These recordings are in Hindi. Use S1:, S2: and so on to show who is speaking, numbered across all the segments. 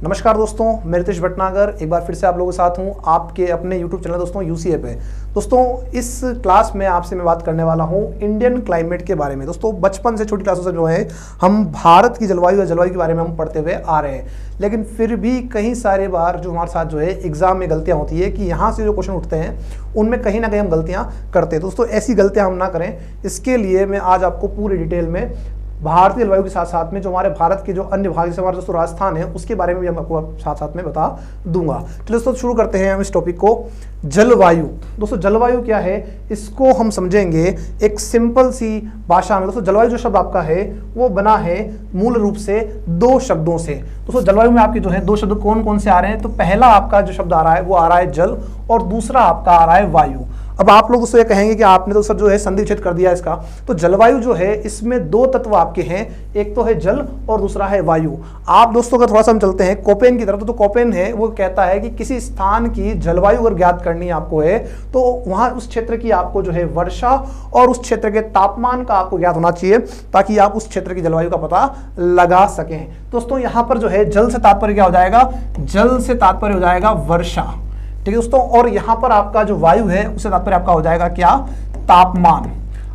S1: नमस्कार दोस्तों, मैं रितेश भटनागर एक बार फिर से आप लोगों के साथ हूं आपके अपने YouTube चैनल दोस्तों UCA पे। दोस्तों इस क्लास में आपसे मैं बात करने वाला हूं इंडियन क्लाइमेट के बारे में। दोस्तों बचपन से छोटी क्लासों से जो है हम भारत की जलवायु या जलवायु के बारे में हम पढ़ते हुए आ रहे हैं, लेकिन फिर भी कई सारे बार जो हमारे साथ जो है एग्जाम में गलतियाँ होती है कि यहाँ से जो क्वेश्चन उठते हैं उनमें कहीं ना कहीं हम गलतियाँ करते हैं। दोस्तों ऐसी गलतियाँ हम ना करें, इसके लिए मैं आज आपको पूरी डिटेल में भारतीय जलवायु के साथ साथ में जो हमारे भारत के जो अन्य भाग जैसे हमारा दोस्तों राजस्थान है उसके बारे में भी हम आपको साथ साथ में बता दूंगा। चलिए दोस्तों शुरू करते हैं हम इस टॉपिक को। जलवायु, दोस्तों जलवायु क्या है इसको हम समझेंगे एक सिंपल सी भाषा में। दोस्तों जलवायु जो शब्द आपका है वो बना है मूल रूप से दो शब्दों से। दोस्तों जलवायु में आपके जो है दो शब्द कौन कौन से आ रहे हैं, तो पहला आपका जो शब्द आ रहा है वो आ रहा है जल और दूसरा आपका आ रहा है वायु। अब आप लोग उससे कहेंगे कि आपने तो सर जो है संधि विच्छेद कर दिया इसका। तो जलवायु जो है इसमें दो तत्व आपके हैं, एक तो है जल और दूसरा है वायु। आप दोस्तों का थोड़ा सा हम चलते हैं कोपेन की तरफ। तो कोपेन है वो कहता है कि किसी स्थान की जलवायु अगर ज्ञात करनी आपको है तो वहां उस क्षेत्र की आपको जो है वर्षा और उस क्षेत्र के तापमान का आपको ज्ञात होना चाहिए ताकि आप उस क्षेत्र की जलवायु का पता लगा सकें। दोस्तों यहां पर जो है जल से तात्पर्य क्या हो जाएगा, जल से तात्पर्य हो जाएगा वर्षा, ठीक है दोस्तों। और यहां पर आपका जो वायु है उससे तात्पर्य आपका हो जाएगा क्या, तापमान।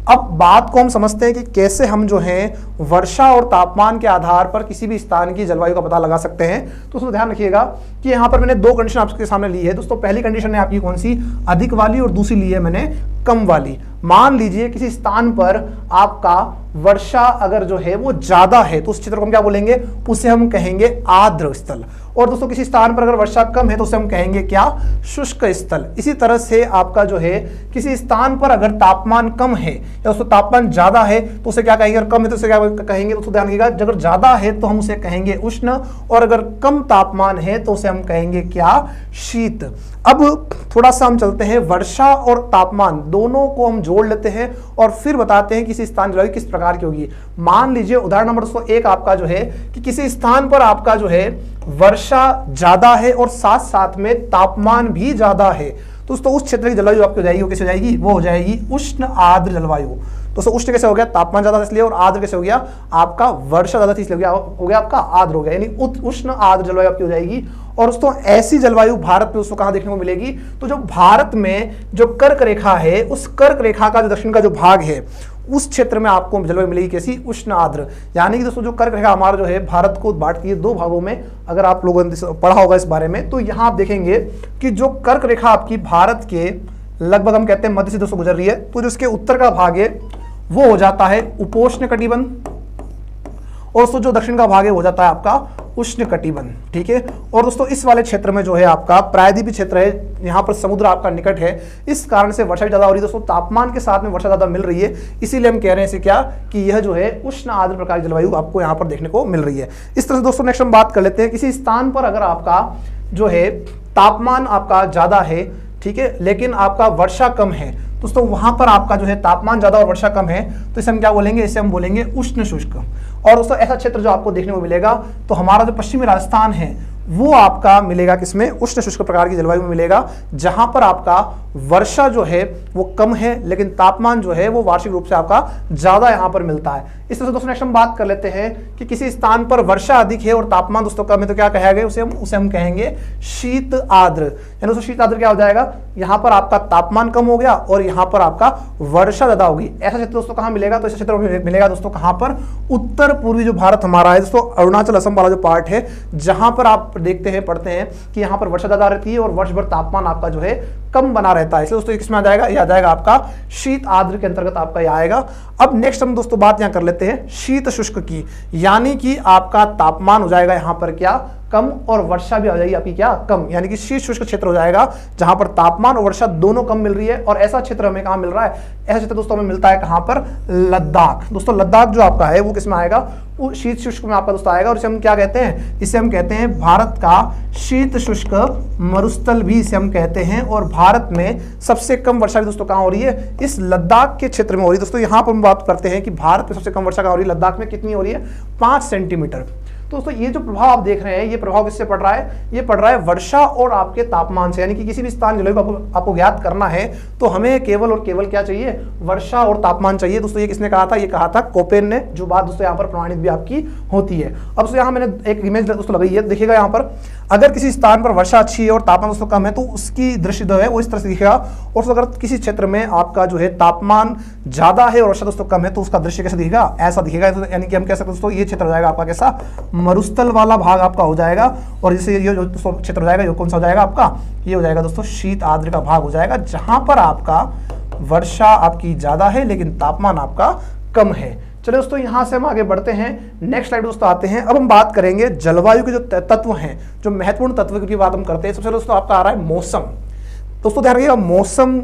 S1: अब बात को हम समझते हैं कि कैसे हम जो है वर्षा और तापमान के आधार पर किसी भी स्थान की जलवायु का पता लगा सकते हैं। तो उसमें ध्यान रखिएगा कि यहाँ पर मैंने दो कंडीशन आपके सामने ली है। दोस्तों पहली कंडीशन है आपकी कौन सी, अधिक वाली, और दूसरी ली है मैंने कम वाली। मान लीजिए किसी स्थान पर आपका वर्षा अगर जो है वो ज्यादा है तो उस क्षेत्र को हम क्या बोलेंगे, उसे हम कहेंगे आर्द्र स्थल। और दोस्तों किसी स्थान पर अगर वर्षा कम है तो उसे हम कहेंगे क्या, शुष्क स्थल। इसी तरह से आपका जो है किसी स्थान पर अगर तापमान कम है या उसको तापमान ज्यादा है तो उसे क्या कहेंगे, और कम है तो उसे क्या कहेंगे, तो ध्यान रखिएगा अगर ज्यादा है तो हम उसे कहेंगे उष्ण, और अगर कम तापमान है तो उसे हम कहेंगे क्या, शीत। अब थोड़ा सा हम चलते हैं, वर्षा और तापमान दोनों को हम जोड़ लेते हैं और फिर बताते हैं किसी स्थान जलवायु किस प्रकार की होगी। मान लीजिए उदाहरण नंबर 1 आपका जो है कि किसी स्थान पर आपका जो है वर्षा ज्यादा है और साथ साथ में तापमान भी ज्यादा है, तो उस क्षेत्र की जलवायु आपकी हो जाएगी, वो कैसे हो जाएगी, वो हो जाएगी उष्ण आर्द्र जलवायु। दोस्तों उष्ण कैसे हो गया, तापमान ज्यादा इसलिए, और आर्द्र कैसे हो गया, आपका वर्षा ज्यादा थी इसलिए हो गया आपका आर्द्र हो गया, यानी उष्ण आर्द्र जलवायु आपकी हो जाएगी। और दोस्तों ऐसी जलवायु भारत में उसको कहां देखने को मिलेगी, तो जो भारत में जो कर्क रेखा है उस कर्क रेखा का जो दक्षिण का जो भाग है उस क्षेत्र में आपको जलवायु मिलेगी कैसी, उष्ण आर्द्र। यानी कि दोस्तों जो कर्क रेखा हमारा जो है भारत को बांटती है दो भागों में, अगर आप लोगों ने पढ़ा होगा इस बारे में तो यहां आप देखेंगे कि जो कर्क रेखा आपकी भारत के लगभग हम कहते हैं मध्य से दोस्तों गुजर रही है, तो जो इसके उत्तर का भाग है वो हो जाता है उपोष्ण कटिबंध, और दोस्तों जो दक्षिण का भाग है हो जाता है आपका उष्ण कटिबंध, ठीक है। और दोस्तों इस वाले क्षेत्र में जो है आपका प्रायद्वीपीय क्षेत्र है, यहाँ पर समुद्र आपका निकट है, इस कारण से वर्षा भी ज्यादा हो रही है। दोस्तों तापमान के साथ में वर्षा ज्यादा मिल रही है, इसीलिए हम कह रहे हैं इसे क्या, कि यह जो है उष्ण आर्द्र प्रकार की जलवायु आपको यहाँ पर देखने को मिल रही है। इस तरह से दोस्तों नेक्स्ट हम बात कर लेते हैं, किसी स्थान पर अगर आपका जो है तापमान आपका ज्यादा है, ठीक है, लेकिन आपका वर्षा कम है, दोस्तों वहां पर आपका जो है तापमान ज्यादा और वर्षा कम है, तो इसे हम क्या बोलेंगे, इसे हम बोलेंगे उष्ण शुष्क। और दोस्तों ऐसा क्षेत्र जो आपको देखने को मिलेगा तो हमारा जो पश्चिमी राजस्थान है वो आपका मिलेगा किसमें, उष्ण शुष्क प्रकार की जलवायु में मिलेगा, जहां पर आपका वर्षा जो है वो कम है लेकिन तापमान जो है वो वार्षिक रूप से आपका ज्यादा यहां पर मिलता है। इस तरह से दोस्तों नेक्स्ट हम बात कर लेते हैं कि किसी स्थान पर वर्षा अधिक है और तापमान दोस्तों कम है तो क्या कहेंगे, उसे हम कहेंगे शीत आर्द्र। यानी दोस्तों शीत आर्द्र क्या हो जाएगा, यहां पर आपका तापमान कम हो गया और यहां पर आपका वर्षा ज्यादा होगी। ऐसा क्षेत्र दोस्तों कहां मिलेगा, तो ऐसा क्षेत्र मिलेगा दोस्तों कहां पर, उत्तर पूर्वी जो भारत हमारा है दोस्तों, अरुणाचल असम वाला जो पार्ट है, जहां पर आप देखते हैं पढ़ते हैं कि यहां पर वर्षा ज्यादा रहती है और वर्ष भर तापमान आपका जो है कम बना रहता है, इसलिए दोस्तों किसमें आ जाएगा, यह आ जाएगा आपका शीत आर्द्र के अंतर्गत आपका यह आएगा। अब नेक्स्ट हम दोस्तों बात यहां कर लेते हैं शीत शुष्क की, यानी कि आपका तापमान हो जाएगा यहां पर क्या, कम, और वर्षा भी आ जाएगी आपकी क्या, कम, यानी कि शीत शुष्क क्षेत्र हो जाएगा जहां पर तापमान और वर्षा दोनों कम मिल रही है। और ऐसा क्षेत्र हमें कहां मिल रहा है, ऐसा क्षेत्र दोस्तों हमें मिलता है कहां पर, लद्दाख। दोस्तों लद्दाख जो आपका है वो किसमें आएगा, वो शीत शुष्क में आपका दोस्तों आएगा, और इसे हम क्या कहते हैं, इसे हम कहते हैं भारत का शीत शुष्क मरुस्थल भी इसे हम कहते हैं। और भारत में सबसे कम वर्षा भी दोस्तों कहां हो रही है, इस लद्दाख के क्षेत्र में हो रही है। दोस्तों यहां पर हम बात करते हैं कि भारत में सबसे कम वर्षा कहां हो रही है, लद्दाख में कितनी हो रही है, 5 सेंटीमीटर। तो दोस्तों ये जो प्रभाव आप देख रहे हैं, ये प्रभाव किससे पड़ रहा है? ये पड़ रहा है वर्षा और आपके तापमान से। यानी कि किसी भी स्थान जलवायु को आपको ज्ञात करना है तो हमें केवल और केवल क्या चाहिए? वर्षा और तापमान चाहिए। दोस्तों ये किसने कहा था? ये कहा था कोपेन ने, जो बात दोस्तों यहाँ पर प्रमाणित भी आपकी होती है। अब दोस्तों यहाँ मैंने एक इमेज दोस्तों लगाई है, देखिएगा यहाँ पर अगर किसी स्थान पर वर्षा अच्छी है और तापमान दोस्तों कम है तो उसकी दृश्य जो है वो इस तरह से दिखेगा। और अगर किसी क्षेत्र में आपका जो है तापमान ज्यादा है और वर्षा दोस्तों कम है तो उसका दृश्य कैसे दिखेगा? ऐसा दिखेगा। तो यानी कि हम कह सकते हैं दोस्तों ये क्षेत्र हो जाएगा आपका कैसा? मरुस्थल वाला भाग आपका हो जाएगा। और जैसे ये जो दोस्तों क्षेत्र हो जाएगा, ये कौन सा हो जाएगा आपका? ये हो जाएगा दोस्तों शीत आर्द्र का भाग हो जाएगा, जहां पर आपका वर्षा आपकी ज्यादा है लेकिन तापमान आपका कम है। चलिए दोस्तों यहां से हम आगे बढ़ते हैं, नेक्स्ट स्लाइड दोस्तों आते हैं। अब हम बात करेंगे जलवायु के जो तत्व हैं, जो महत्वपूर्ण तत्व की बात हम करते हैं। सबसे दोस्तों आपका आ रहा है मौसम। दोस्तों ध्यान रखिएगा, मौसम,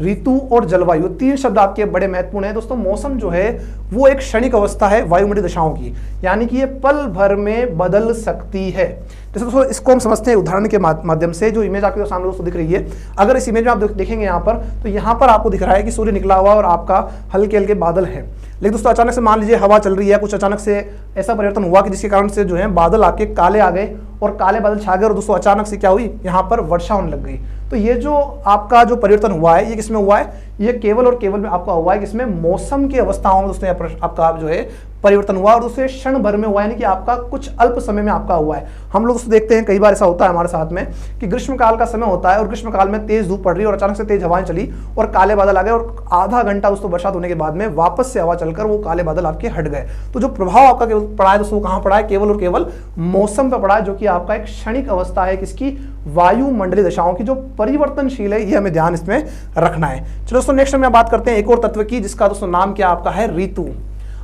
S1: ऋतु और जलवायु, तीन शब्द आपके बड़े महत्वपूर्ण हैं। दोस्तों मौसम जो है वो एक क्षणिक अवस्था है वायुमंडलीय दशाओं की, यानी कि ये पल भर में बदल सकती है। जैसे दोस्तों इसको हम समझते हैं उदाहरण के माध्यम से। जो इमेज आपके सामने दोस्तों दिख रही है, अगर इस इमेज में आप देखेंगे यहाँ पर, तो यहाँ पर आपको दिख रहा है कि सूर्य निकला हुआ और आपका हल्के हल्के बादल हैं। लेकिन दोस्तों अचानक से मान लीजिए हवा चल रही है, कुछ अचानक से ऐसा परिवर्तन हुआ कि जिसके कारण से जो है बादल आपके काले आ गए और काले बादल छा गए और दोस्तों अचानक से क्या हुई? यहाँ पर वर्षा होने लग गई। तो ये जो आपका जो परिवर्तन हुआ है ये किसमें हुआ है? ये केवल और केवल में आपका हुआ है किसमें? मौसम की अवस्थाओं में दोस्तों यहाँ पर आपका जो है परिवर्तन हुआ और दूसरे क्षण भर में हुआ, यानी कि आपका कुछ अल्प समय में आपका हुआ है। हम लोग देखते हैं कई बार ऐसा होता है हमारे साथ में कि ग्रीष्मकाल का समय होता है और ग्रीष्मकाल में तेज धूप पड़ रही है और अचानक से तेज हवाएं चली और काले बादल आ गए और आधा घंटा दोस्तों बरसात होने के बाद में वापस से हवा चलकर वो काले बादल आपके हट गए। तो जो प्रभाव आपका पड़ा है दोस्तों कहां पड़ा है? केवल और केवल मौसम पर पड़ा है, जो कि आपका एक क्षणिक अवस्था है किसकी? वायुमंडलीय दशाओं की, जो परिवर्तनशील है। ये हमें ध्यान इसमें रखना है। चलो दोस्तों नेक्स्ट में बात करते हैं एक और तत्व की, जिसका दोस्तों नाम क्या आपका है? ऋतु।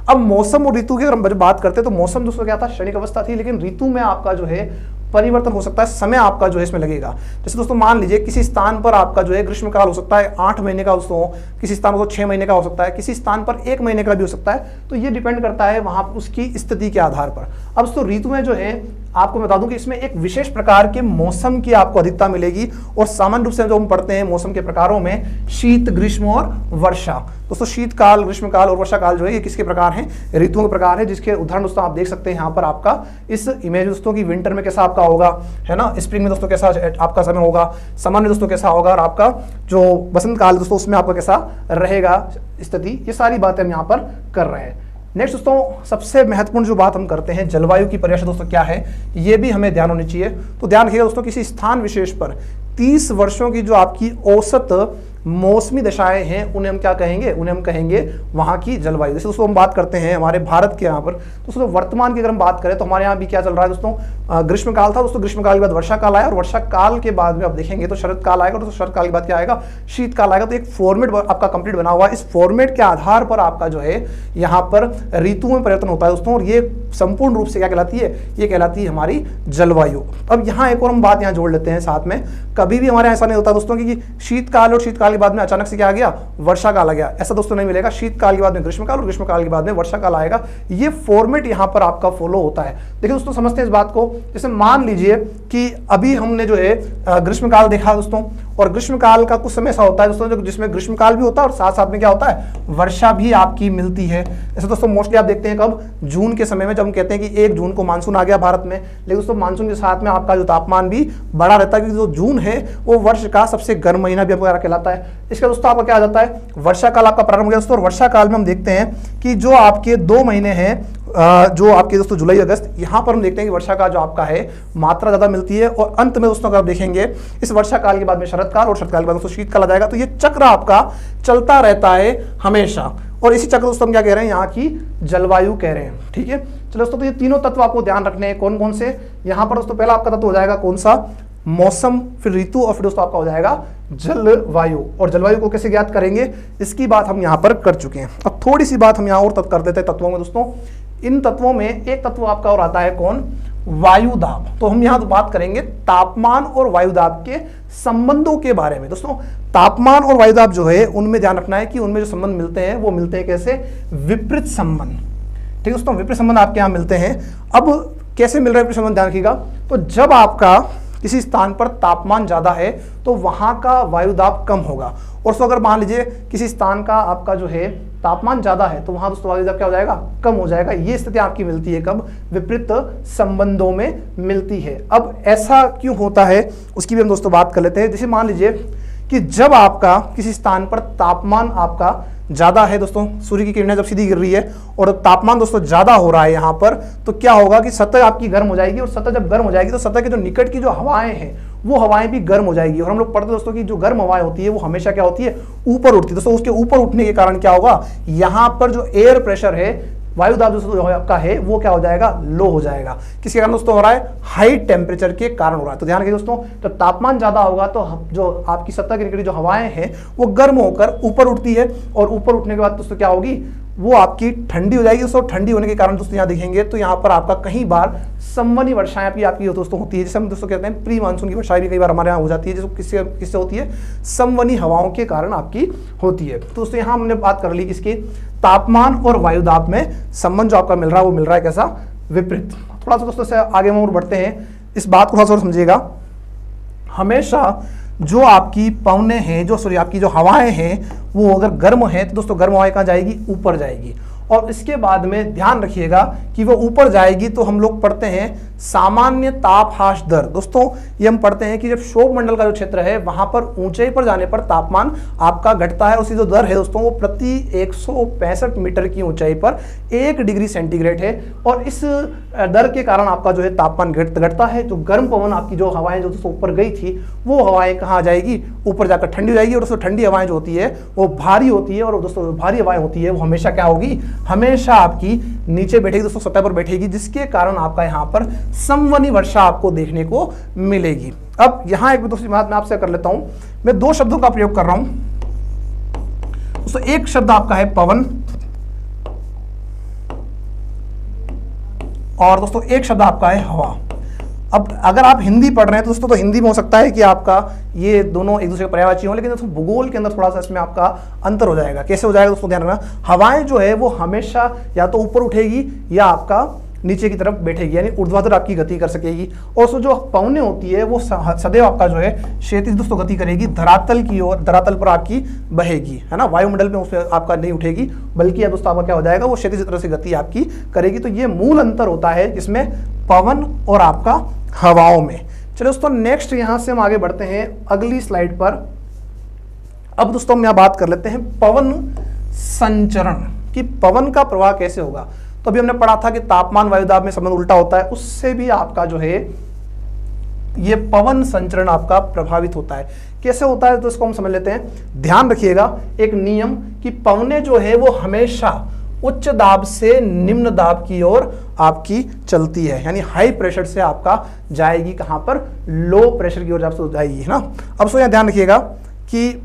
S1: अब मौसम और ऋतु की अगर हम बात करते हैं तो मौसम दोस्तों क्या था? क्षणिक अवस्था थी, लेकिन ऋतु में आपका जो है परिवर्तन हो सकता है, समय आपका जो है इसमें लगेगा। जैसे दोस्तों मान लीजिए किसी स्थान पर आपका जो है ग्रीष्मकाल हो सकता है 8 महीने का दोस्तों, किसी स्थान पर 6 महीने का हो सकता है, किसी स्थान पर 1 महीने का भी हो सकता है। तो ये डिपेंड करता है वहां उसकी स्थिति के आधार पर। अब दोस्तों ऋतु में जो है आपको बता दूं कि इसमें एक विशेष प्रकार के मौसम की आपको अधिकता मिलेगी और सामान्य रूप से जो हम पढ़ते हैं मौसम के प्रकारों में शीत, ग्रीष्म और वर्षा। दोस्तों शीतकाल, ग्रीष्मकाल और वर्षा काल जो है ये किसके प्रकार हैं? ऋतुओं के प्रकार है, जिसके उदाहरण दोस्तों आप देख सकते हैं यहाँ पर आपका इस इमेज दोस्तों की विंटर में कैसा आपका होगा, है ना, स्प्रिंग में दोस्तों कैसा आपका समय होगा, समर में दोस्तों कैसा होगा और आपका जो बसंत काल दोस्तों उसमें आपका कैसा रहेगा स्थिति। ये सारी बातें हम यहाँ पर कर रहे हैं। नेक्स्ट दोस्तों सबसे महत्वपूर्ण जो बात हम करते हैं, जलवायु की परिभाषा दोस्तों क्या है, ये भी हमें ध्यान होनी चाहिए। तो ध्यान रखिएगा दोस्तों, किसी स्थान विशेष पर 30 वर्षों की जो आपकी औसत मौसमी दशाएं हैं उन्हें हम क्या कहेंगे? उन्हें हम कहेंगे वहां की जलवायु। जैसे दोस्तों हम बात करते हैं हमारे भारत के यहाँ पर, दोस्तों वर्तमान की अगर हम बात करें तो हमारे यहाँ भी क्या चल रहा है दोस्तों? ग्रीष्मकाल था दोस्तों, ग्रीष्मकाल के बाद वर्षा काल आया और वर्षा काल के बाद में आप देखेंगे तो शरद काल आएगा, दोस्तों शरद काल के बाद क्या आएगा? शीतकाल आएगा। तो एक फॉर्मेट आपका कंप्लीट बना हुआ है, इस फॉर्मेट के आधार पर आपका जो है यहाँ पर ऋतुओं में परिवर्तन होता है दोस्तों, और ये संपूर्ण रूप से क्या कहलाती है? ये कहलाती है हमारी जलवायु। अब यहाँ एक और हम बात यहाँ जोड़ लेते हैं साथ में, कभी भी हमारे ऐसा नहीं होता दोस्तों कि शीतकाल और शीतकाल के बाद में अचानक से क्या आ गया? वर्षा काल आ गया, ऐसा दोस्तों नहीं मिलेगा। शीतकाल के बाद में ग्रीष्मकाल और ग्रीष्मकाल के बाद में वर्षा काल आएगा। ये फॉर्मेट यहाँ पर आपका फॉलो होता है। देखिए दोस्तों समझते हैं इस बात को। जैसे मान लीजिए कि अभी हमने जो है ग्रीष्मकाल देखा दोस्तों, और ग्रीष्मकाल का कुछ समय ऐसा होता है दोस्तों जिसमें ग्रीष्मकाल भी होता है और साथ साथ में क्या होता है? वर्षा भी आपकी मिलती है। ऐसे दोस्तों मोस्टली आप देखते हैं कब? जून के समय में, जब हम कहते हैं कि 1 जून को मानसून आ गया भारत में। लेकिन दोस्तों मानसून के साथ में आपका जो तापमान भी बढ़ा रहता है, क्योंकि जो जून है वो वर्ष का सबसे गर्म महीना भी आपको कहलाता है। इसका दोस्तों आपका क्या आ जाता है? वर्षा काल आपका प्रारंभ हो गया दोस्तों, और वर्षा काल में हम देखते हैं कि जो आपके 2 महीने हैं, जो आपके दोस्तों जुलाई अगस्त, यहाँ पर हम देखते हैं कि वर्षा का जो आपका है मात्रा ज्यादा मिलती है। और अंत में दोस्तों अगर आप देखेंगे इस वर्षा काल के बाद में शरद काल और शरद काल के बाद दोस्तों शीतकाल आ जाएगा। तो ये चक्र आपका चलता रहता है हमेशा, और इसी चक्र दोस्तों हम क्या कह रहे हैं? यहाँ की जलवायु कह रहे हैं। ठीक है, चलो दोस्तों तो ये तीनों तत्व आपको ध्यान रखने हैं। कौन कौन से? यहाँ पर दोस्तों पहला आपका तत्व हो जाएगा कौन सा? मौसम, फिर ऋतु, और फिर दोस्तों आपका हो जाएगा जलवायु। और जलवायु को कैसे ज्ञात करेंगे इसकी बात हम यहाँ पर कर चुके हैं। अब थोड़ी सी बात हम यहाँ और कर देते हैं तत्वों में दोस्तों। इन तत्वों में एक तत्व आपका और आता है कौन? वायु दाब। तो हम यहाँ तो बात करेंगे तापमान और वायु दाब के संबंधों के बारे में। दोस्तों तापमान और वायु दाब जो है उनमें ध्यान रखना है कि उनमें जो संबंध मिलते हैं वो मिलते हैं कैसे? विपरीत संबंध। ठीक है दोस्तों, विपरीत संबंध आपके यहाँ मिलते हैं। अब कैसे मिल रहा है विपरीत संबंध? ध्यान रखिएगा। तो जब आपका किसी स्थान पर तापमान ज्यादा है तो वहां का वायु दाब कम होगा, और सो अगर मान लीजिए किसी स्थान का आपका जो है तापमान ज्यादा है तो वहां दोस्तों जब क्या हो जाएगा, कम हो जाएगा। ये स्थिति आपकी मिलती है कब, विपरीत संबंधों में मिलती है। अब ऐसा क्यों होता है उसकी भी हम दोस्तों बात कर लेते हैं। जैसे मान लीजिए कि जब आपका किसी स्थान पर तापमान आपका ज्यादा है दोस्तों, सूर्य की किरणें जब सीधी गिर रही है और तापमान दोस्तों ज्यादा हो रहा है यहाँ पर, तो क्या होगा कि सतह आपकी गर्म हो जाएगी, और सतह जब गर्म हो जाएगी तो सतह के जो निकट की जो हवाएं हैं वो हवाएं भी गर्म हो जाएगी। और हम लोग पढ़ते हैं दोस्तों कि जो गर्म हवाएं होती है वो हमेशा क्या होती है, ऊपर उठती है। दोस्तों उसके ऊपर उठने के कारण क्या होगा, यहाँ पर जो एयर प्रेशर है, वायु दाब जो आपका है वो क्या हो जाएगा, लो हो जाएगा। किसके कारण दोस्तों हो रहा है, हाई टेम्परेचर के कारण हो रहा है। तो ध्यान रखिए दोस्तों, तो तापमान ज्यादा होगा तो जो आपकी सतह के निकट जो हवाएं हैं वो गर्म होकर ऊपर उठती है, और ऊपर उठने के बाद दोस्तों क्या होगी, वो आपकी ठंडी हो जाएगी। दोस्तों ठंडी होने के कारण दोस्तों यहाँ देखेंगे तो यहाँ पर आपका कई बार संवहनी वर्षाएं आपकी दोस्तों होती है, जिसे हम दोस्तों कहते हैं प्री मानसून की वर्षाएं भी कई बार हमारे यहाँ हो जाती है, जिसको किससे होती है, संवहनी हवाओं के कारण आपकी होती है। तो दोस्तों यहाँ हमने बात कर ली किसकी, तापमान और वायुदाब में संबंध जो आपका मिल रहा है वो मिल रहा है कैसा, विपरीत। थोड़ा सा दोस्तों से आगे हम और बढ़ते हैं, इस बात को थोड़ा सा समझिएगा। हमेशा जो आपकी पवनें हैं, जो सॉरी आपकी जो हवाएं हैं वो अगर गर्म है तो दोस्तों गर्म हवाएं कहाँ जाएगी, ऊपर जाएगी। और इसके बाद में ध्यान रखिएगा कि वो ऊपर जाएगी तो हम लोग पढ़ते हैं सामान्य ताप ह्रास दर। दोस्तों ये हम पढ़ते हैं कि जब क्षोभ मंडल का जो क्षेत्र है वहां पर ऊंचाई पर जाने पर तापमान आपका घटता है। उसकी जो दर है दोस्तों वो प्रति 165 मीटर की ऊंचाई पर 1 डिग्री सेंटीग्रेड है, और इस दर के कारण आपका जो है तापमान घटता है। तो गर्म पवन आपकी जो हवाएं जो दोस्तों ऊपर गई थी वो हवाएं कहाँ जाएगी, ऊपर जाकर ठंडी हो जाएगी। और दोस्तों ठंडी हवाएं जो होती है वो भारी होती है, और दोस्तों भारी हवाएं होती है वो हमेशा क्या होगी, हमेशा आपकी नीचे बैठेगी दोस्तों, सतह पर बैठेगी, जिसके कारण आपका यहाँ पर संवहनी वर्षा आपको देखने को मिलेगी। अब यहाँ एक दूसरी बात मैं आपसे कर लेता हूं, मैं 2 शब्दों का प्रयोग कर रहा हूं दोस्तों। एक शब्द आपका है पवन, और दोस्तों एक शब्द आपका है हवा। अब अगर आप हिंदी पढ़ रहे हैं तो दोस्तों तो हिंदी में हो सकता है कि आपका ये दोनों एक दूसरे के पर्यायवाची हो, लेकिन दोस्तों भूगोल के अंदर थोड़ा सा इसमें आपका अंतर हो जाएगा। कैसे हो जाएगा दोस्तों, ध्यान रखना। हवाएं जो है वो हमेशा या तो ऊपर उठेगी या आपका नीचे की तरफ बैठेगी, यानी ऊर्ध्वाधर आपकी गति कर सकेगी। और सो जो पवनें होती है वो सदैव आपका जो है क्षैतिज दोस्तों गति करेगी, धरातल की ओर, धरातल पर आपकी बहेगी, है ना। वायुमंडल में उसमें आपका नहीं उठेगी, बल्कि अब दोस्तों आपका क्या हो जाएगा, वो क्षैतिज तरह से गति आपकी करेगी। तो ये मूल अंतर होता है जिसमें पवन और आपका हवाओं में। चलो दोस्तों नेक्स्ट यहाँ से हम आगे बढ़ते हैं अगली स्लाइड पर। अब दोस्तों हम यहाँ बात कर लेते हैं पवन संचरण, कि पवन का प्रवाह कैसे होगा। तो अभी हमने पढ़ा था कि तापमान वायुदाब में संबंध उल्टा होता है, उससे भी आपका जो है ये पवन संचरण आपका प्रभावित होता है। कैसे होता है तो इसको हम समझ लेते हैं। ध्यान रखिएगा एक नियम कि पवनें जो है वो हमेशा उच्च दाब से निम्न दाब की ओर आपकी चलती है, यानी हाई प्रेशर से आपका जाएगी कहां पर, लो प्रेशर की ओर आपसे जाएगी, है ना। अब सो यहाँ ध्यान रखिएगा कि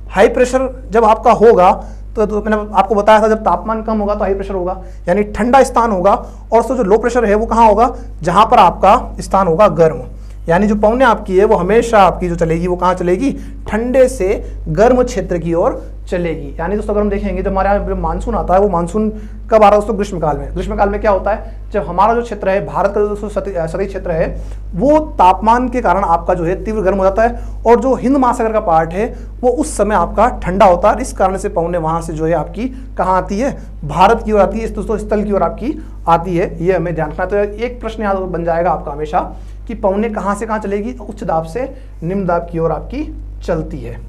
S1: हाई प्रेशर जब आपका होगा तो मैंने आपको बताया था जब तापमान कम होगा तो हाई प्रेशर होगा, यानी ठंडा स्थान होगा। और सो जो लो प्रेशर है वो कहाँ होगा, जहां पर आपका स्थान होगा गर्म, यानी जो पवनें आपकी है वो हमेशा आपकी जो चलेगी वो कहाँ चलेगी, ठंडे से गर्म क्षेत्र की ओर चलेगी। यानी दोस्तों अगर हम देखेंगे जब हमारे यहाँ मानसून आता है वो मानसून कब आ रहा है दोस्तों, ग्रीष्मकाल में। ग्रीष्मकाल में क्या होता है, जब हमारा जो क्षेत्र है भारत का दोस्तों सतही क्षेत्र है वो तापमान के कारण आपका जो है तीव्र गर्म हो जाता है, और जो हिंद महासागर का पार्ट है वो उस समय आपका ठंडा होता है। इस कारण से पवनें वहां से जो है आपकी कहाँ आती है, भारत की ओर आती है, दोस्तों स्थल की ओर आपकी आती है। ये हमें ध्यान रखना। तो एक प्रश्न यहाँ बन जाएगा आपका हमेशा कि पवनें कहाँ से कहाँ चलेगी, उच्च दाब से निम्न दाब की ओर आपकी चलती है।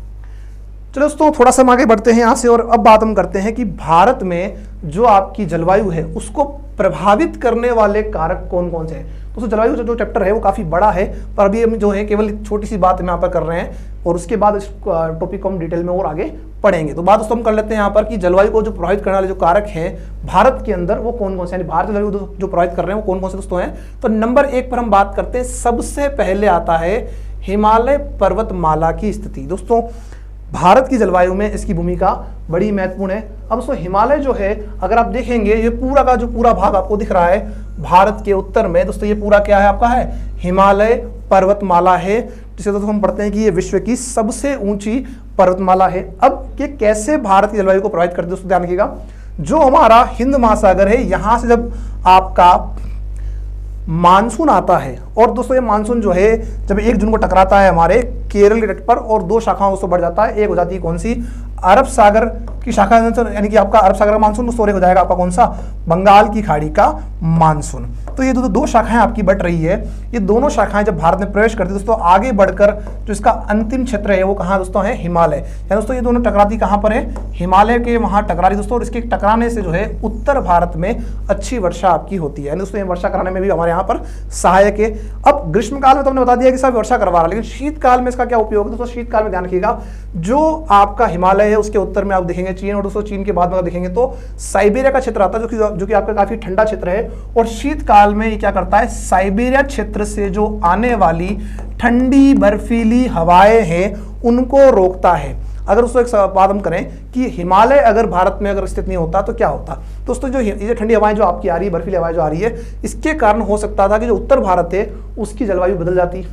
S1: चलो दोस्तों थोड़ा सा हम आगे बढ़ते हैं यहाँ से, और अब बात हम करते हैं कि भारत में जो आपकी जलवायु है उसको प्रभावित करने वाले कारक कौन कौन से हैं। दोस्तों जलवायु जो चैप्टर है वो काफ़ी बड़ा है, पर अभी हम जो है केवल छोटी सी बात हम यहाँ पर कर रहे हैं, और उसके बाद इस टॉपिक को हम डिटेल में और आगे पढ़ेंगे। तो बात दोस्तों हम कर लेते हैं यहाँ पर कि जलवायु को जो प्रभावित करने वाले जो कारक हैं भारत के अंदर वो कौन कौन से, यानी भारत जलवायु जो प्रभावित कर रहे हैं वो कौन कौन से दोस्तों हैं। तो नंबर 1 पर हम बात करते हैं, सबसे पहले आता है हिमालय पर्वतमाला की स्थिति। दोस्तों भारत की जलवायु में इसकी भूमिका बड़ी महत्वपूर्ण है। अब दोस्तों हिमालय जो है अगर आप देखेंगे ये पूरा का जो पूरा भाग आपको दिख रहा है भारत के उत्तर में, दोस्तों ये पूरा क्या है आपका है, हिमालय पर्वतमाला है, जिसे दोस्तों हम पढ़ते हैं कि ये विश्व की सबसे ऊंची पर्वतमाला है। अब ये कैसे भारत की जलवायु को प्रभावित करती है दोस्तों, ध्यान रखिएगा। जो हमारा हिंद महासागर है यहाँ से जब आपका मानसून आता है, और दोस्तों ये मानसून जो है जब 1 जून को टकराता है हमारे केरल के तट पर, और 2 शाखाओं दोस्तों बढ़ जाता है। एक हो जाती है कौन सी, अरब सागर की शाखा, यानी कि आपका अरब सागर का मानसून, दोस्तों एक हो जाएगा आपका कौन सा, बंगाल की खाड़ी का मानसून। तो ये दो शाखाएं आपकी बढ़ रही है। ये दोनों शाखाएं जब भारत में प्रवेश करती है दोस्तों, आगे बढ़कर जो इसका अंतिम क्षेत्र है वो कहाँ दोस्तों है, हिमालय। यानी दोस्तों ये दोनों टकराती कहाँ पर है, हिमालय के वहां टकरा रही दोस्तों, और इसके टकराने से जो है उत्तर भारत में अच्छी वर्षा आपकी होती है, यानी दोस्तों ये वर्षा कराने में भी हमारे यहाँ पर सहायक है। अब ग्रीष्मकाल में तो हमने बता दिया कि सब वर्षा करवा रहा है, लेकिन शीतकाल में इसका क्या उपयोग है दोस्तों। शीतकाल में ध्यान रखिएगा, जो आपका हिमालय है उसके उत्तर में आप देखेंगे चीन, और दोस्तों चीन के बाद में देखेंगे तो साइबेरिया का क्षेत्र आता है, जो कि आपका काफी ठंडा क्षेत्र है। और शीतकाल में ये क्या करता है, साइबेरिया क्षेत्र से जो आने वाली ठंडी बर्फीली हवाएं हैं उनको रोकता है। अगर उसको एक बात हम करें कि हिमालय अगर भारत में अगर स्थित नहीं होता तो क्या होता दोस्तों, जो ये ठंडी हवाएं जो आपकी आ रही है, बर्फीली हवाएं जो आ रही है, इसके कारण हो सकता था कि जो उत्तर भारत है उसकी जलवायु बदल जाती,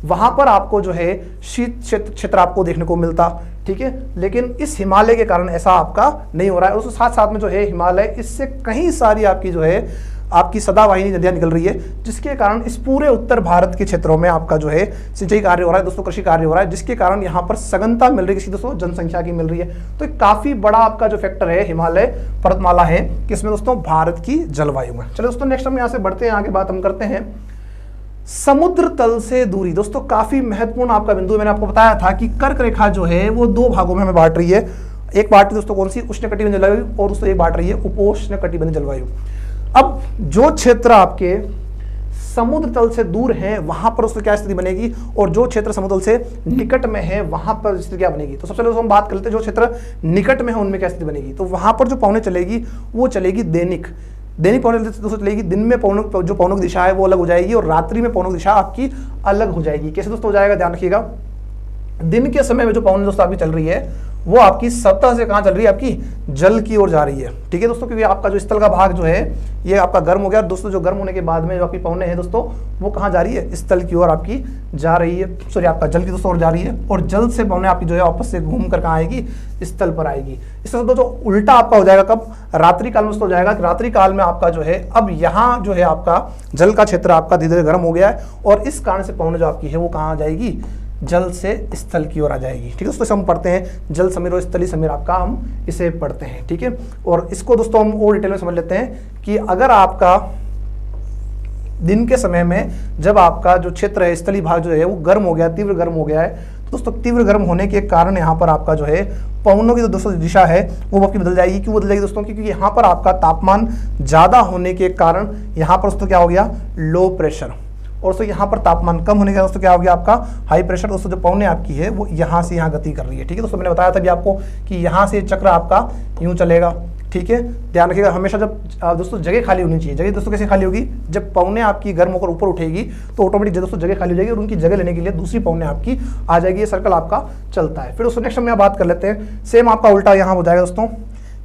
S1: वहां पर आपको जो है शीत क्षेत्र आपको देखने को मिलता, ठीक है। लेकिन इस हिमालय के कारण ऐसा आपका नहीं हो रहा है। उसके साथ साथ में जो है हिमालय, इससे कहीं सारी आपकी जो है आपकी सदावाहिनी नदियां निकल रही है, जिसके कारण इस पूरे उत्तर भारत के क्षेत्रों में आपका जो है सिंचाई कार्य हो रहा है दोस्तों, कृषि कार्य हो रहा है, जिसके कारण यहाँ पर सघनता मिल रही है, दोस्तों जनसंख्या की मिल रही है। तो काफी बड़ा आपका जो फैक्टर है हिमालय पर्वतमाला है किसमें दोस्तों, भारत की जलवायु में। चलो दोस्तों नेक्स्ट हम यहाँ से बढ़ते हैं आगे, बात हम करते हैं समुद्र तल से दूरी। दोस्तों काफी महत्वपूर्ण आपका बिंदु, मैंने आपको बताया था कि कर्क रेखा जो है वो 2 भागों में हमें बांट रही है। एक बांट रही दोस्तों कौन सी, उष्णकटिबंधीय जलवायु, और दोस्तों एक बांट रही है उपोष्णकटिबंधीय जलवायु। अब जो क्षेत्र आपके समुद्र तल से दूर है वहां पर उसकी क्या स्थिति बनेगी, और जो क्षेत्र समुद्र तल से निकट में है वहां पर स्थिति क्या बनेगी। तो सबसे पहले हम बात कर लेते हैं जो क्षेत्र निकट में है उनमें क्या स्थिति बनेगी। तो वहां पर जो पवनें चलेगी वो चलेगी दैनिक पवनों दोस्तों चलेगी। दिन में जो पवनों की दिशा है वो अलग हो जाएगी, और रात्रि में पवनों की दिशा आपकी अलग हो जाएगी। कैसे दोस्तों हो जाएगा, ध्यान रखिएगा। दिन के समय में जो पवन दोस्तों आपकी चल रही है वो आपकी सतह से कहाँ चल रही है, आपकी जल की ओर जा रही है, ठीक है दोस्तों। क्योंकि आपका जो स्थल का भाग जो है ये आपका गर्म हो गया दोस्तों, जो गर्म होने के बाद में जो आपकी पवनें हैं दोस्तों वो कहाँ जा रही है, स्थल की ओर आपकी जा रही है, सॉरी आपका जल की दोस्तों ओर जा रही है, और जल से पवनें आपकी जो है वापस से घूम कर कहाँ आएगी, स्थल पर आएगी। इससे दोस्तों उल्टा आपका हो जाएगा कब, रात्रि काल में दोस्तों हो जाएगा। रात्रि काल में आपका जो है अब यहाँ जो है आपका जल का क्षेत्र आपका धीरे धीरे गर्म हो गया है, और इस कारण से पवनें जो आपकी है वो कहाँ आ जाएगी, जल से स्थल की ओर आ जाएगी, ठीक है दोस्तों। हम पढ़ते हैं जल समीर और स्थली समीर आपका हम इसे पढ़ते हैं, ठीक है। और इसको दोस्तों हम और डिटेल में समझ लेते हैं कि अगर आपका दिन के समय में जब आपका जो क्षेत्र है स्थली भाग जो है वो गर्म हो गया, तीव्र गर्म हो गया है, तो दोस्तों तीव्र गर्म होने के कारण यहाँ पर आपका जो है पवनों की जो दोस्तों दिशा है वो आपकी बदल जाएगी। क्यों बदल जाएगी दोस्तों, क्योंकि यहाँ पर आपका तापमान ज्यादा होने के कारण यहाँ पर दोस्तों क्या हो गया, लो प्रेशर, और दोस्तों यहाँ पर तापमान कम होने का दोस्तों क्या हो गया आपका, हाई प्रेशर। दोस्तों जो पवनें आपकी है वो यहाँ से यहाँ गति कर रही है, ठीक है दोस्तों। मैंने बताया था भी आपको कि यहाँ से चक्र आपका यूं चलेगा, ठीक है। ध्यान रखिएगा हमेशा जब दोस्तों जगह खाली होनी चाहिए। जगह दोस्तों कैसे खाली होगी, जब पवनें आपकी गर्म होकर ऊपर उठेगी तो ऑटोमेटिक दोस्तों जगह खाली हो जाएगी, और उनकी जगह लेने के लिए दूसरी पवनें आपकी आ जाएगी। ये सर्कल आपका चलता है। फिर दोस्तों नेक्स्ट हम यहाँ बात कर लेते हैं, सेम आपका उल्टा यहाँ हो जाएगा दोस्तों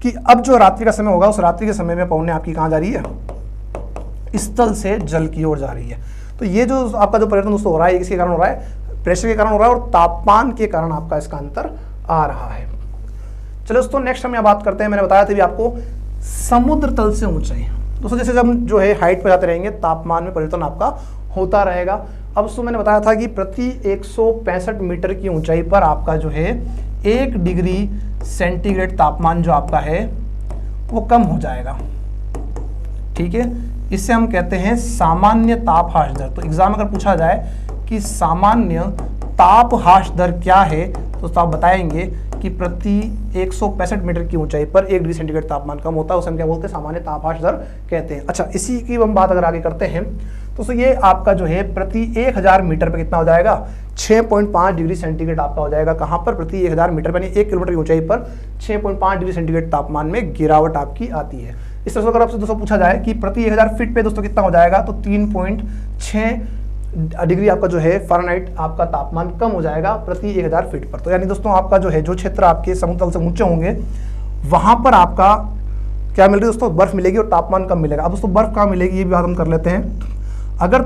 S1: कि अब जो रात्रि का समय होगा उस रात्रि के समय में पवनें आपकी कहाँ जा रही है, स्थल से जल की ओर जा रही है। तो ये जो आपका जो परिवर्तन दोस्तों हो रहा है किसके कारण हो रहा है, प्रेशर के कारण हो रहा है, और तापमान के कारण आपका इसका अंतर आ रहा है। चलो दोस्तों नेक्स्ट हम यहाँ बात करते हैं, मैंने बताया था भी आपको समुद्र तल से ऊंचाई। दोस्तों जैसे जब हम जो है हाइट पर जाते रहेंगे तापमान में परिवर्तन आपका होता रहेगा। अब दोस्तों मैंने बताया था कि प्रति 165 मीटर की ऊंचाई पर आपका जो है 1 डिग्री सेंटीग्रेड तापमान जो आपका है वो कम हो जाएगा, ठीक है। इससे हम कहते हैं सामान्य ताप ह्रास दर। तो एग्जाम अगर पूछा जाए कि सामान्य ताप ह्रास दर क्या है तो आप बताएंगे कि प्रति 165 मीटर की ऊंचाई पर 1 डिग्री सेंटीग्रेड तापमान कम होता है, उसे हम क्या बोलते हैं, सामान्य ताप ह्रास दर कहते हैं। अच्छा इसी की हम बात अगर आगे करते हैं तो ये आपका जो है प्रति 1000 मीटर पर कितना हो जाएगा, 6.5 डिग्री सेंटीग्रेड आपका हो जाएगा। कहाँ पर, प्रति 1000 मीटर पर, 1 किलोमीटर की ऊंचाई पर 6.5 डिग्री सेंटीग्रेड तापमान में गिरावट आपकी आती है। इस तरह से अगर आपसे दोस्तों पूछा जाए कि प्रति 1000 फीट पे दोस्तों कितना हो जाएगा, तो 3.6 डिग्री आपका जो है फ़ारेनहाइट आपका तापमान कम हो जाएगा प्रति 1000 फीट पर। तो यानी दोस्तों आपका जो है जो क्षेत्र आपके समुद्र तल से ऊंचे होंगे वहां पर आपका क्या मिल रही है दोस्तों, बर्फ मिलेगी और तापमान कम मिलेगा। अब दोस्तों बर्फ कहाँ मिलेगी ये भी बात हम कर लेते हैं। अगर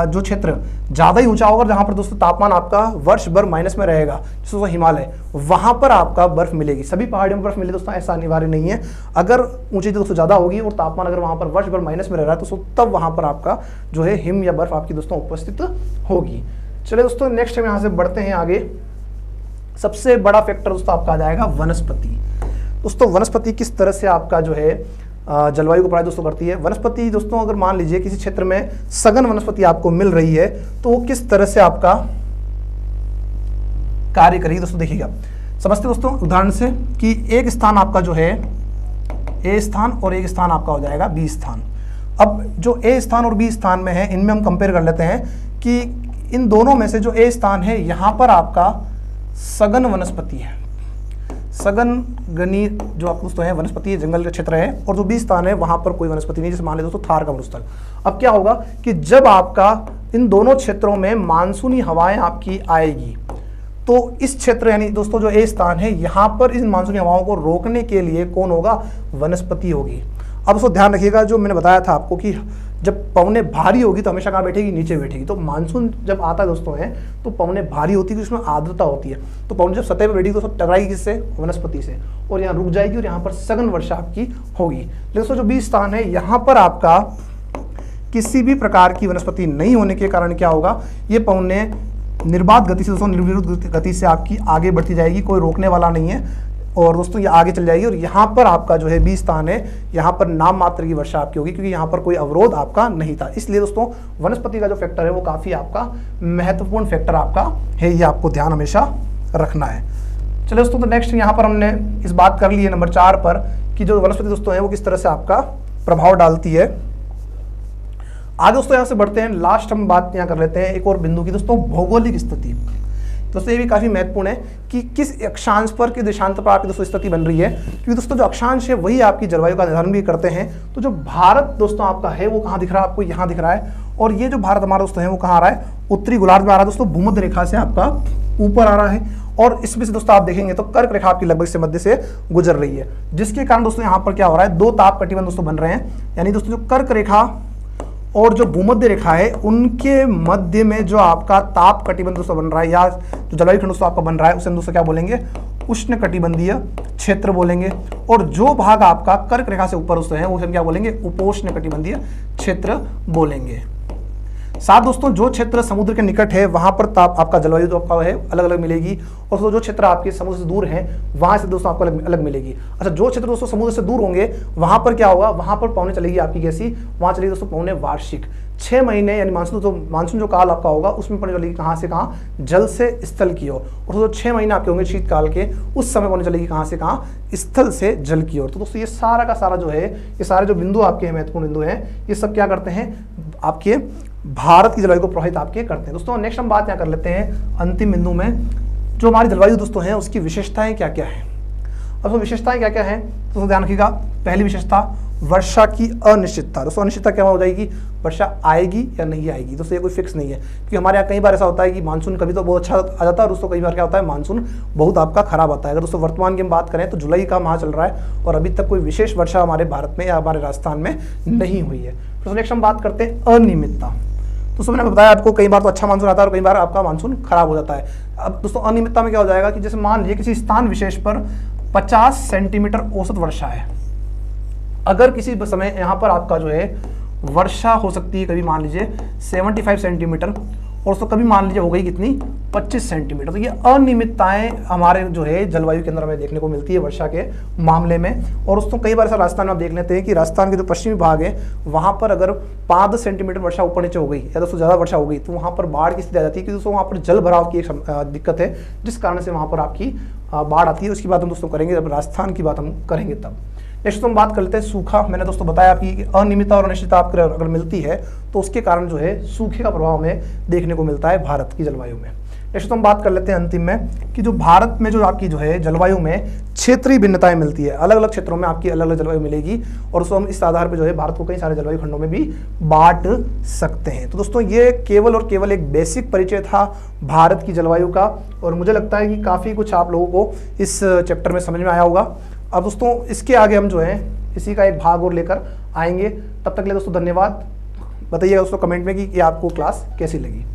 S1: जो क्षेत्र ज़्यादा ही ऊंचा होगा, जहाँ पर दोस्तों तापमान आपका वर्ष भर माइनस में रहेगा, जैसे दोस्तों हिमालय, वहाँ पर आपका बर्फ मिलेगी। सभी पहाड़ियों में बर्फ मिले दोस्तों ऐसा अनिवार्य नहीं है। अगर ऊंचाई दोस्तों ज़्यादा होगी और तापमान अगर वहाँ पर वर्ष भर माइनस में रह रहा है तो तब वहाँ पर आपका जो है हिम या बर्फ आपकी दोस्तों उपस्थित होगी। चलिए दोस्तों नेक्स्ट हम यहाँ से बढ़ते हैं आगे। सबसे बड़ा फैक्टर दोस्तों आपका आ जाएगा वनस्पति। दोस्तों वनस्पति किस तरह से आपका जो है जलवायु को प्रभावित दोस्तों करती है। वनस्पति दोस्तों अगर मान लीजिए किसी क्षेत्र में सघन वनस्पति आपको मिल रही है तो वो किस तरह से आपका कार्य करेगी दोस्तों, देखिएगा। समझते दोस्तों उदाहरण से कि एक स्थान आपका जो है ए स्थान और एक स्थान आपका हो जाएगा बी स्थान। अब जो ए स्थान और बी स्थान में है इनमें हम कंपेयर कर लेते हैं कि इन दोनों में से जो ए स्थान है यहाँ पर आपका सघन वनस्पति है, सघन घनी जो आप दोस्तों है वनस्पति है, जंगल का क्षेत्र है, और जो बी स्थान है वहां पर कोई वनस्पति नहीं, जैसे मान लीजिए दोस्तों थार का मरुस्थल। अब क्या होगा कि जब आपका इन दोनों क्षेत्रों में मानसूनी हवाएं आपकी आएगी तो इस क्षेत्र यानी दोस्तों जो ए स्थान है यहाँ पर इन मानसूनी हवाओं को रोकने के लिए कौन होगा, वनस्पति होगी। अब उसको ध्यान रखिएगा, जो मैंने बताया था आपको कि जब पवनें भारी होगी तो हमेशा कहाँ बैठेगी, नीचे बैठेगी। तो मानसून जब आता है दोस्तों है तो पवनें भारी होती है, उसमें आर्द्रता होती है, तो पवन जब सतह पर बैठेगी तो सब टकराएगी किससे, वनस्पति से, और यहाँ रुक जाएगी और यहाँ पर सघन वर्षा आपकी होगी। लेकिन दोस्तों जो बी स्थान है यहाँ पर आपका किसी भी प्रकार की वनस्पति नहीं होने के कारण क्या होगा, ये पवनें निर्बाध गति से दोस्तों निर्विरोध गति से आपकी आगे बढ़ती जाएगी, कोई रोकने वाला नहीं है, और दोस्तों ये आगे चल जाएगी। और यहाँ पर आपका जो है बी स्थान है, यहाँ पर नाम मात्र की वर्षा आपकी होगी, क्योंकि यहाँ पर कोई अवरोध आपका नहीं था। इसलिए दोस्तों वनस्पति का जो फैक्टर है वो काफ़ी आपका महत्वपूर्ण फैक्टर आपका है, ये आपको ध्यान हमेशा रखना है। चलिए दोस्तों तो नेक्स्ट यहाँ पर हमने इस बात कर ली है नंबर 4 पर कि जो वनस्पति दोस्तों है वो किस तरह से आपका प्रभाव डालती है। आगे दोस्तों यहाँ से बढ़ते हैं, लास्ट हम बात यहाँ कर लेते हैं एक और बिंदु की दोस्तों, भौगोलिक स्थिति। दोस्तों ये भी काफ़ी महत्वपूर्ण है कि किस अक्षांश पर, किस देशांतर पर आपकी दोस्तों स्थिति बन रही है, क्योंकि दोस्तों जो अक्षांश है वही आपकी जलवायु का निर्धारण भी करते हैं। तो जो भारत दोस्तों आपका है वो कहाँ दिख रहा है आपको, यहाँ दिख रहा है, और ये जो भारत हमारा दोस्तों है वो कहाँ आ रहा है, उत्तरी गोलार्ध में आ रहा है दोस्तों, भूमध्य रेखा से आपका ऊपर आ रहा है, और इसमें से दोस्तों आप देखेंगे तो कर्क रेखा आपकी लगभग से मध्य से गुजर रही है, जिसके कारण दोस्तों यहाँ पर क्या हो रहा है, 2 ताप कटिबंध दोस्तों बन रहे हैं। यानी दोस्तों जो कर्क रेखा और जो भूमध्य रेखा है उनके मध्य में जो आपका ताप कटिबंध दोस्तों बन रहा है, या जो जलवायु खंड दोस्तों आपका बन रहा है उसे हम दोस्तों क्या बोलेंगे, उष्ण कटिबंधीय क्षेत्र बोलेंगे। और जो भाग आपका कर्क रेखा से ऊपर दोस्तों है उसे हम क्या बोलेंगे, उपोष्ण कटिबंधीय क्षेत्र बोलेंगे। साथ दोस्तों जो क्षेत्र समुद्र के निकट है वहां पर ताप आपका जलवायु जो आपका है अलग अलग मिलेगी, और दोस्तों जो क्षेत्र आपके समुद्र से दूर है वहां से दोस्तों आपको अलग मिलेगी। अच्छा, जो क्षेत्र दोस्तों समुद्र से दूर होंगे वहां पर क्या होगा, वहां पर पवनें चलेगी आपकी कैसी, वहां चलेगी दोस्तों पवनें वार्षिक 6 महीने, यानी मानसून जो काल आपका होगा उसमें पवनें चलेगी कहाँ से कहाँ, जल से स्थल की ओर। और दोस्तों 6 महीने आपके होंगे शीतकाल के, उस समय पवनें चलेगी कहाँ से कहाँ, स्थल से जल की ओर। तो दोस्तों ये सारा का सारा जो है, ये सारे जो बिंदु आपके महत्वपूर्ण बिंदु हैं, ये सब क्या करते हैं, आपके भारत की जलवायु को प्रभावित आपके करते हैं। दोस्तों नेक्स्ट हम बात यहाँ कर लेते हैं अंतिम बिंदु में, जो हमारी जलवायु दोस्तों है उसकी विशेषताएं क्या क्या है। अब तो विशेषताएं क्या क्या हैं तो ध्यान रखिएगा। पहली विशेषता, वर्षा की अनिश्चितता। दोस्तों अनिश्चितता क्या हो जाएगी, वर्षा आएगी या नहीं आएगी। दोस्तों ये कोई फिक्स नहीं है, क्योंकि हमारे यहाँ कई बार ऐसा होता है कि मानसून कभी तो बहुत अच्छा आ जाता है और दोस्तों कई बार क्या होता है, मानसून बहुत आपका खराब आता है। अगर दोस्तों वर्तमान की हम बात करें तो जुलाई का माह चल रहा है और अभी तक कोई विशेष वर्षा हमारे भारत में या हमारे राजस्थान में नहीं हुई है। तो नेक्स्ट हम बात करते हैं अनियमितता। दोस्तों मैंने बताया आपको कई बार तो अच्छा मानसून आता है और कई बार आपका मानसून खराब हो जाता है। अब दोस्तों अनियमितता में क्या हो जाएगा कि जैसे मान लीजिए किसी स्थान विशेष पर 50 सेंटीमीटर औसत वर्षा है, अगर किसी समय यहाँ पर आपका जो है वर्षा हो सकती है कभी मान लीजिए 75 सेंटीमीटर, और उसको कभी मान लीजिए हो गई कितनी 25 सेंटीमीटर। तो ये अनियमितताएं हमारे जो है जलवायु के अंदर हमें देखने को मिलती है वर्षा के मामले में। और दोस्तों कई बार ऐसा राजस्थान में आप देख लेते हैं कि राजस्थान के जो पश्चिमी भाग है वहाँ पर अगर 5 सेंटीमीटर वर्षा ऊपर नीचे हो गई या दोस्तों ज़्यादा वर्षा हो गई तो वहाँ पर बाढ़ की स्थिति आ जाती है, क्योंकि दोस्तों वहाँ पर जल भराव की एक दिक्कत है, जिस कारण से वहाँ पर आपकी बाढ़ आती है। उसकी बात हम दोस्तों करेंगे जब राजस्थान की बात हम करेंगे तब। नेक्स्ट हम बात कर लेते हैं सूखा। मैंने दोस्तों बताया कि अनियमितता और अनिश्चितता आपको अगर मिलती है तो उसके कारण जो है सूखे का प्रभाव हमें देखने को मिलता है भारत की जलवायु में। नेक्स्ट हम बात कर लेते हैं अंतिम में कि जो भारत में जो आपकी जो है जलवायु में क्षेत्रीय भिन्नताएं मिलती है, अलग अलग क्षेत्रों में आपकी अलग अलग जलवायु मिलेगी, और उसको हम इस आधार पर जो है भारत को कई सारे जलवायु खंडों में भी बांट सकते हैं। तो दोस्तों ये केवल और केवल एक बेसिक परिचय था भारत की जलवायु का, और मुझे लगता है कि काफ़ी कुछ आप लोगों को इस चैप्टर में समझ में आया होगा। अब दोस्तों इसके आगे हम जो है इसी का एक भाग और लेकर आएंगे। तब तक के लिए दोस्तों धन्यवाद। बताइएगा दोस्तों कमेंट में कि आपको क्लास कैसी लगी।